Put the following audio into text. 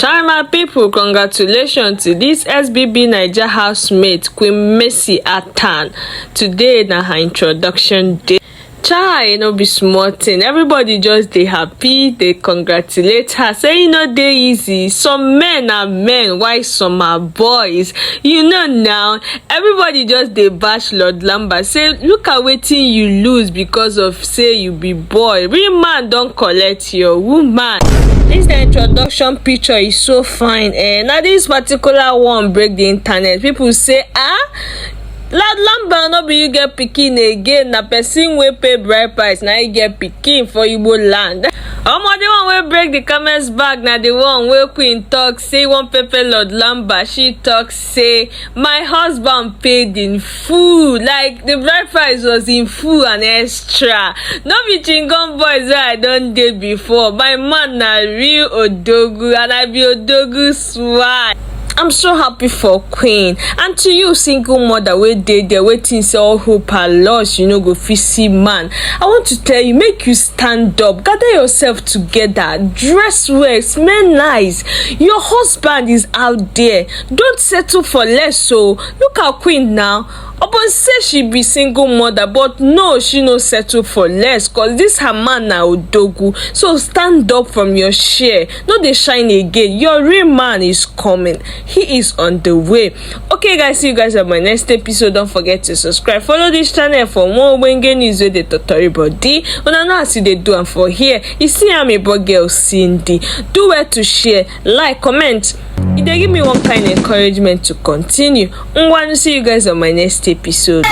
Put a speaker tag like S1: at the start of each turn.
S1: Shàme people, congratulations to this Bbnaija housemate Queenmercyatang. Today na her introduction day. Chai, no be small thing. Everybody just dey happy, they congratulate her, say dey easy. Some men are men, while some are boys. Now, everybody just dey bash Lord Lamba, say look at wetin you lose because of say you be boy. Real man don collect your woman. This introduction picture is so fine. Now this particular one break the internet. People say, Lord Lamba no be you get pikin again, na person wey pay bride price na you get pikin for Igbo land. The one wey break the comments back na the one wey Queen talk say one pepper Lord Lamba. She talk say my husband paid in full, like the bride price was in full and extra. No be chingon boys wey I don date before. My man na real odogu and I be odogu swag. I'm so happy for Queen. And to you single mother wey dey there waiting say all hope are lost, go fit see man, I want to tell you, make you stand up, gather yourself together, dress well, smell nice. Your husband is out there, don't settle for less. So look at Queen now. Upon say she be single mother, but no, she no settle for less, cause this her man na odogu. So stand up from your share, no dey shine again. Your real man is coming, he is on the way. Okay guys, see you guys at my next episode. Don't forget to subscribe, follow this channel for more ogbonge news wey dey totori body. Una know as you dey do am for here. You see I'm a boy girl Cindy. Do well to share, like, comment. It dey give me one kind of encouragement to continue. See you guys on my next episode.